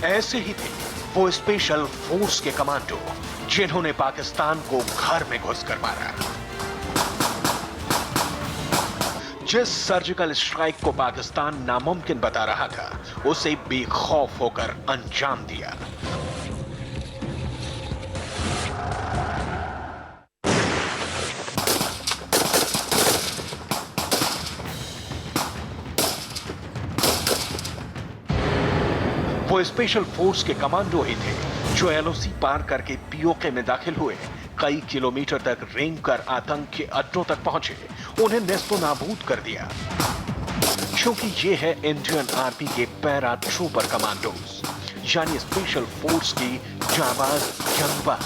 ऐसे ही थे वो स्पेशल फोर्स के कमांडो जिन्होंने पाकिस्तान को घर में घुसकर मारा। जिस सर्जिकल स्ट्राइक को पाकिस्तान नामुमकिन बता रहा था, उसे बेखौफ होकर अंजाम दिया। वो स्पेशल फोर्स के कमांडो ही थे जो एलओसी पार करके पीओके में दाखिल हुए, कई किलोमीटर तक रेंग कर आतंक के अड्डों तक पहुंचे, उन्हें नेस्तो नाबूद कर दिया। क्योंकि ये है इंडियन आर्मी के पैरा ट्रूपर कमांडोज, यानी स्पेशल फोर्स की जाबाज जंगबाज।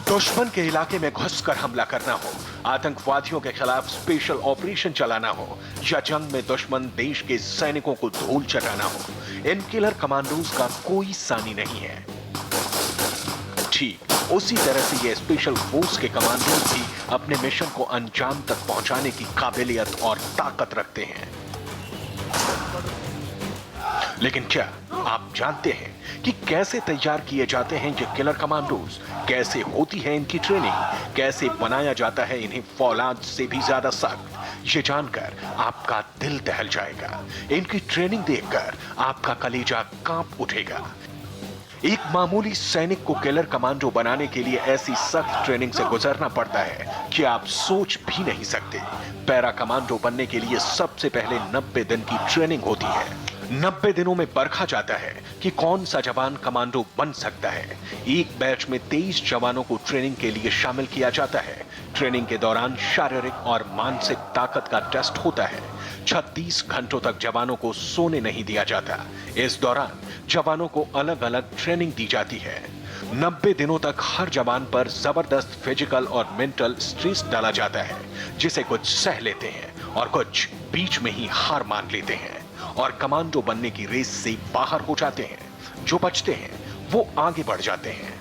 दुश्मन के इलाके में घुसकर हमला करना हो, आतंकवादियों के खिलाफ स्पेशल ऑपरेशन चलाना हो, या जंग में दुश्मन देश के सैनिकों को धूल चटाना हो, इन किलर कमांडोज का कोई सानी नहीं है। ठीक उसी तरह से ये स्पेशल फोर्स के कमांडोज भी अपने मिशन को अंजाम तक पहुंचाने की काबिलियत और ताकत रखते हैं। लेकिन क्या आप जानते हैं कि कैसे तैयार किए जाते हैं ये किलर कमांडोज, कैसे होती है इनकी ट्रेनिंग, कैसे बनाया जाता है इन्हें फौलाद से भी ज्यादा सख्त? ये जानकर आपका दिल दहल जाएगा। इनकी ट्रेनिंग देखकर आपका कलेजा कांप उठेगा। एक मामूली सैनिक को किलर कमांडो बनाने के लिए ऐसी सख्त ट्रेनिंग से गुजरना पड़ता है कि आप सोच भी नहीं सकते। पैरा कमांडो बनने के लिए सबसे पहले 90 दिन की ट्रेनिंग होती है। 90 दिनों में परखा जाता है कि कौन सा जवान कमांडो बन सकता है। एक बैच में 23 जवानों को ट्रेनिंग के लिए शामिल किया जाता है। ट्रेनिंग के दौरान शारीरिक और मानसिक ताकत का टेस्ट होता है। 36 घंटों तक जवानों को सोने नहीं दिया जाता। इस दौरान जवानों को अलग अलग ट्रेनिंग दी जाती है। 90 दिनों तक हर जवान पर जबरदस्त फिजिकल और मेंटल स्ट्रेस डाला जाता है, जिसे कुछ सह लेते हैं और कुछ बीच में ही हार मान लेते हैं और कमांडो बनने की रेस से बाहर हो जाते हैं। जो बचते हैं वो आगे बढ़ जाते हैं।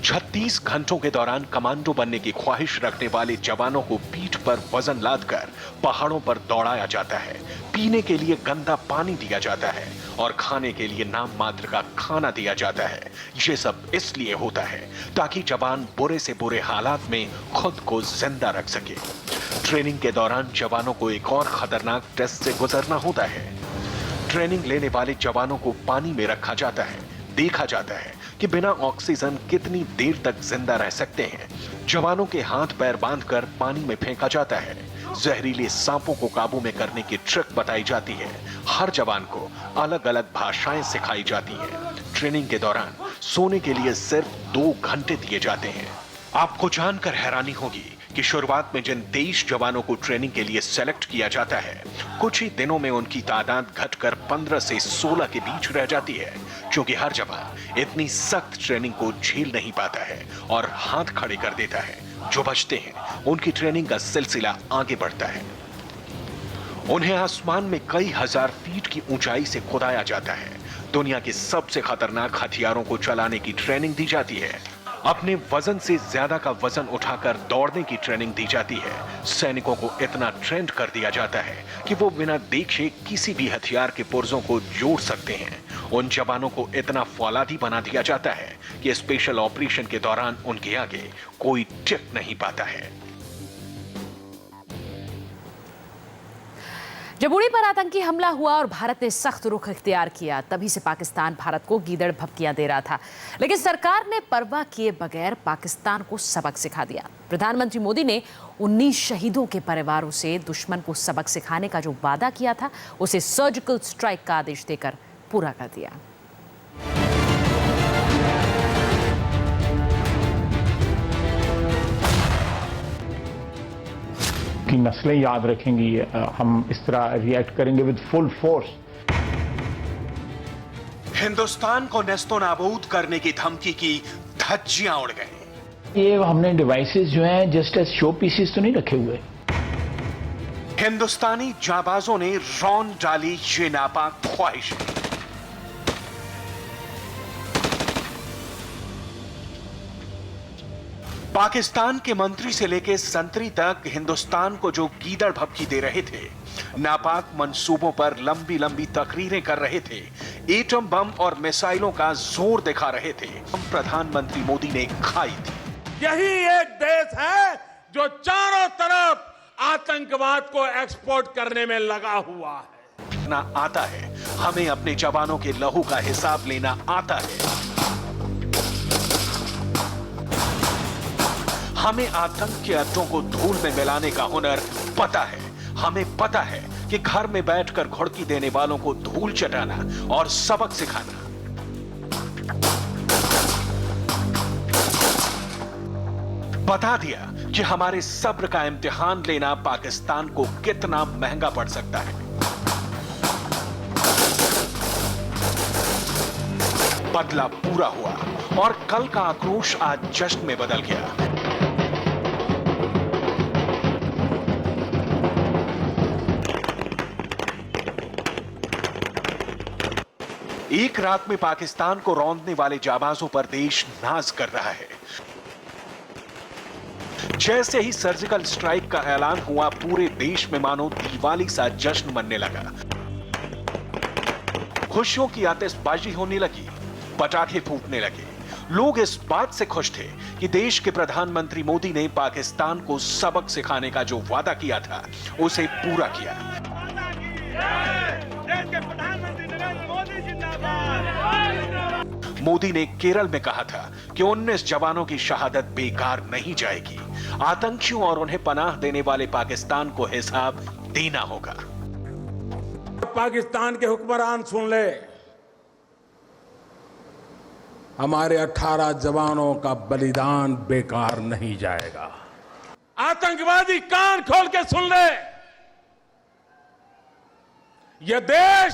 36 घंटों के दौरान कमांडो बनने की ख्वाहिश रखने वाले जवानों को पीठ पर वजन लादकर पहाड़ों पर दौड़ाया जाता है। पीने के लिए गंदा पानी दिया जाता है और खाने के लिए नाम मात्र का खाना दिया जाता है। ये सब इसलिए होता है ताकि जवान बुरे से बुरे हालात में खुद को जिंदा रख सके। ट्रेनिंग के दौरान जवानों को एक और खतरनाक टेस्ट से गुजरना होता है। ट्रेनिंग लेने वाले जवानों को पानी में रखा जाता है। देखा जाता है कि बिना ऑक्सीजन कितनी देर तक जिंदा रह सकते हैं। जवानों के हाथ पैर बांधकर पानी में फेंका जाता है। जहरीले सांपों को काबू में करने की ट्रिक बताई जाती है। हर जवान को अलग अलग भाषाएं सिखाई जाती हैं। ट्रेनिंग के दौरान सोने के लिए सिर्फ 2 घंटे दिए जाते हैं। आपको जानकर हैरानी होगी कि शुरुआत में जिन 23 जवानों को ट्रेनिंग के लिए सेलेक्ट किया जाता है, कुछ ही दिनों में उनकी तादाद घटकर 15 से 16 के बीच रह जाती है, क्योंकि हर जवान इतनी सख्त ट्रेनिंग को झेल नहीं पाता है और हाथ खड़े कर देता है। जो बचते हैं उनकी ट्रेनिंग का सिलसिला आगे बढ़ता है। उन्हें आसमान में कई हजार फीट की ऊंचाई से खुदाया जाता है। दुनिया के सबसे खतरनाक हथियारों को चलाने की ट्रेनिंग दी जाती है। अपने वजन से ज्यादा का वजन उठाकर दौड़ने की ट्रेनिंग दी जाती है। सैनिकों को इतना ट्रेंड कर दिया जाता है कि वो बिना देखे किसी भी हथियार के पुर्जों को जोड़ सकते हैं। उन जवानों को इतना फौलादी बना दिया जाता है कि स्पेशल ऑपरेशन के दौरान उनके आगे कोई टिक नहीं पाता है। जब उड़ी पर आतंकी हमला हुआ और भारत ने सख्त रुख इख्तियार किया, तभी से पाकिस्तान भारत को गीदड़ भभकियां दे रहा था। लेकिन सरकार ने परवाह किए बगैर पाकिस्तान को सबक सिखा दिया। प्रधानमंत्री मोदी ने 19 शहीदों के परिवारों से दुश्मन को सबक सिखाने का जो वादा किया था, उसे सर्जिकल स्ट्राइक का आदेश देकर पूरा कर दिया। की नस्लें याद रखेंगी, हम इस तरह रिएक्ट करेंगे विद फुल फोर्स। हिंदुस्तान को नेस्तो नाबूद करने की धमकी की धज्जियां उड़ गई। ये हमने डिवाइसेस जो हैं जस्ट एज शो पीसेस तो नहीं रखे हुए। हिंदुस्तानी जाबाजों ने रौन डाली ये नापाक ख्वाहिश। पाकिस्तान के मंत्री से लेकर संतरी तक हिंदुस्तान को जो गीदड़ भभकी दे रहे थे, नापाक मंसूबों पर लंबी लंबी तकरीरें कर रहे थे, एटम बम और मिसाइलों का जोर दिखा रहे थे, प्रधानमंत्री मोदी ने खाई थी। यही एक देश है जो चारों तरफ आतंकवाद को एक्सपोर्ट करने में लगा हुआ है। ना आता है, हमें अपने जवानों के लहू का हिसाब लेना आता है। हमें आतंक के अड्डों को धूल में मिलाने का हुनर पता है। हमें पता है कि घर में बैठकर घुड़की देने वालों को धूल चटाना और सबक सिखाना। बता दिया कि हमारे सब्र का इम्तिहान लेना पाकिस्तान को कितना महंगा पड़ सकता है। बदला पूरा हुआ और कल का आक्रोश आज जश्न में बदल गया। एक रात में पाकिस्तान को रौंदने वाले जाबाजों पर देश नाज कर रहा है। जैसे ही सर्जिकल स्ट्राइक का ऐलान हुआ, पूरे देश में मानो दिवाली सा जश्न मनने लगा। खुशियों की आतिशबाजी होने लगी, पटाखे फूटने लगे। लोग इस बात से खुश थे कि देश के प्रधानमंत्री मोदी ने पाकिस्तान को सबक सिखाने का जो वादा किया था, उसे पूरा किया। मोदी ने केरल में कहा था कि 19 जवानों की शहादत बेकार नहीं जाएगी। आतंकियों और उन्हें पनाह देने वाले पाकिस्तान को हिसाब देना होगा। पाकिस्तान के हुक्मरान सुन ले, हमारे 18 जवानों का बलिदान बेकार नहीं जाएगा। आतंकवादी कान खोल के सुन ले, यह देश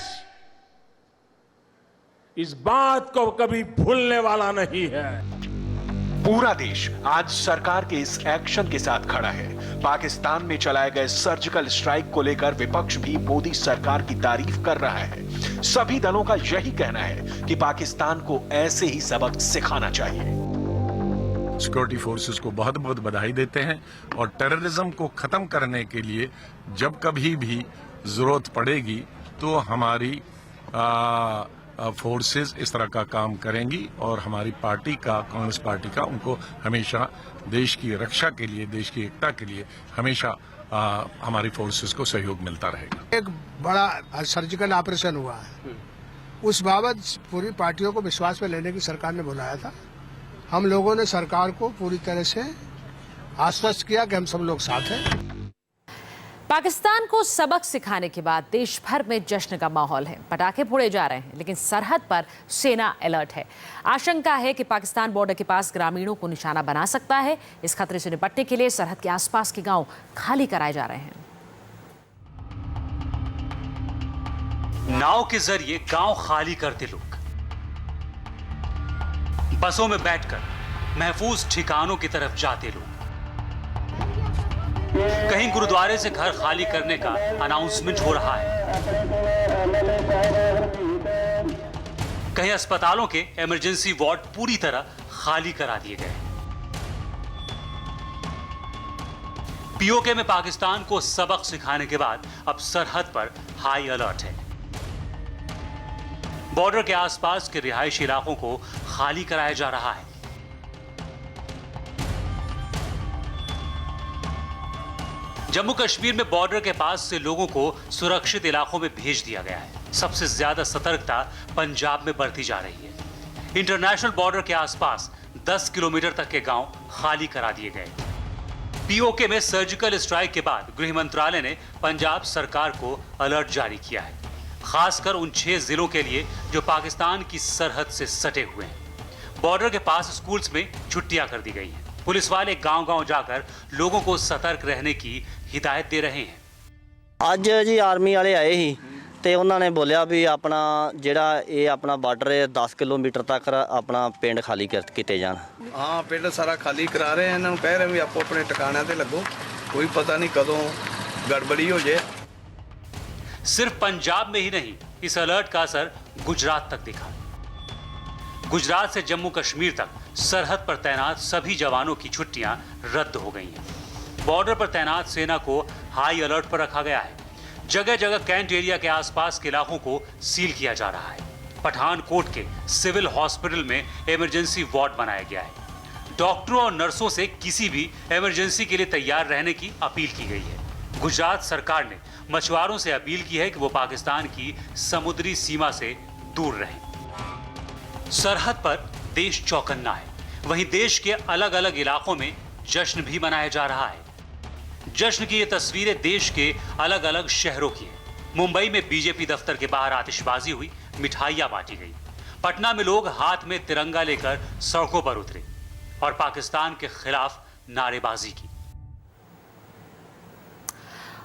इस बात को कभी भूलने वाला नहीं है। पूरा देश आज सरकार के इस एक्शन के साथ खड़ा है। पाकिस्तान में चलाए गए सर्जिकल स्ट्राइक को लेकर विपक्ष भी मोदी सरकार की तारीफ कर रहा है। सभी दलों का यही कहना है कि पाकिस्तान को ऐसे ही सबक सिखाना चाहिए। सिक्योरिटी फोर्सेस को बहुत बहुत बधाई देते हैं और टेररिज्म को खत्म करने के लिए जब कभी भी जरूरत पड़ेगी तो हमारी फोर्सेस इस तरह का काम करेंगी और हमारी पार्टी का, कांग्रेस पार्टी का, उनको हमेशा देश की रक्षा के लिए, देश की एकता के लिए हमेशा हमारी फोर्सेस को सहयोग मिलता रहेगा। एक बड़ा सर्जिकल ऑपरेशन हुआ है, उस बाबत पूरी पार्टियों को विश्वास में लेने की सरकार ने बुलाया था। हम लोगों ने सरकार को पूरी तरह से आश्वस्त किया कि हम सब लोग साथ हैं। पाकिस्तान को सबक सिखाने के बाद देश भर में जश्न का माहौल है। पटाखे फोड़े जा रहे हैं, लेकिन सरहद पर सेना अलर्ट है। आशंका है कि पाकिस्तान बॉर्डर के पास ग्रामीणों को निशाना बना सकता है। इस खतरे से निपटने के लिए सरहद के आसपास के गांव खाली कराए जा रहे हैं। नाव के जरिए गांव खाली करते लोग बसों में बैठकर महफूज ठिकानों की तरफ जाते लोग। कहीं गुरुद्वारे से घर खाली करने का अनाउंसमेंट हो रहा है, कहीं अस्पतालों के इमरजेंसी वार्ड पूरी तरह खाली करा दिए गए। पीओके में पाकिस्तान को सबक सिखाने के बाद अब सरहद पर हाई अलर्ट है। बॉर्डर के आसपास के रिहायशी इलाकों को खाली कराया जा रहा है। जम्मू कश्मीर में बॉर्डर के पास से लोगों को सुरक्षित इलाकों में भेज दिया गया है। सबसे ज्यादा सतर्कता पंजाब में बरती जा रही है। इंटरनेशनल बॉर्डर के आसपास 10 किलोमीटर तक के गांव खाली करा दिए गए। पीओके में सर्जिकल स्ट्राइक के बाद गृह मंत्रालय ने पंजाब सरकार को अलर्ट जारी किया है, खासकर उन 6 जिलों के लिए जो पाकिस्तान की सरहद से सटे हुए हैं। बॉर्डर के पास स्कूल्स में छुट्टियां कर दी गई हैं। पुलिस वाले गांव-गांव जाकर लोगों को सतर्क रहने की हिदायत दे रहे हैं। ਅੱਜ ਜੀ ਆਰਮੀ ਵਾਲੇ ਆਏ ਸੀ ਤੇ ਉਹਨਾਂ ਨੇ ਬੋਲਿਆ ਵੀ ਆਪਣਾ ਜਿਹੜਾ ਇਹ ਆਪਣਾ ਬਾਰਡਰ ਹੈ 10 ਕਿਲੋਮੀਟਰ ਤੱਕ ਆਪਣਾ ਪਿੰਡ ਖਾਲੀ ਕੀਤੇ ਜਾਣ। ਹਾਂ ਪਿੰਡ ਸਾਰਾ ਖਾਲੀ ਕਰਾ ਰਹੇ ਇਹਨਾਂ ਨੂੰ ਕਹਿ ਰਹੇ ਵੀ ਆਪੋ ਆਪਣੇ ਟਿਕਾਣਿਆਂ ਤੇ ਲੱਗੋ, ਕੋਈ ਪਤਾ नहीं कदों गड़बड़ी हो जाए। सिर्फ पंजाब में ही नहीं, इस अलर्ट का असर गुजरात तक दिखा। गुजरात से जम्मू कश्मीर तक सरहद पर तैनात सभी जवानों की छुट्टियां रद्द हो गई हैं। बॉर्डर पर तैनात सेना को हाई अलर्ट पर रखा गया है। जगह जगह कैंट एरिया के आसपास के इलाकों को सील किया जा रहा है। पठानकोट के सिविल हॉस्पिटल में इमरजेंसी वार्ड बनाया गया है। डॉक्टरों और नर्सों से किसी भी इमरजेंसी के लिए तैयार रहने की अपील की गई है। गुजरात सरकार ने मछुआरों से अपील की है कि वो पाकिस्तान की समुद्री सीमा से दूर रहें। सरहद पर देश चौकन्ना है। वहीं देश के अलग अलग इलाकों में जश्न भी मनाया जा रहा है। जश्न की ये तस्वीरें देश के अलग अलग शहरों की हैं। मुंबई में बीजेपी दफ्तर के बाहर आतिशबाजी हुई, मिठाइयां बांटी गई। पटना में लोग हाथ में तिरंगा लेकर सड़कों पर उतरे और पाकिस्तान के खिलाफ नारेबाजी की।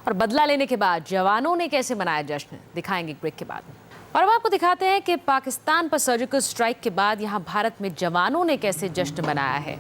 और बदला लेने के बाद जवानों ने कैसे मनाया जश्न, दिखाएंगे ब्रेक के बाद। और अब आपको दिखाते हैं कि पाकिस्तान पर सर्जिकल स्ट्राइक के बाद यहां भारत में जवानों ने कैसे जश्न मनाया है।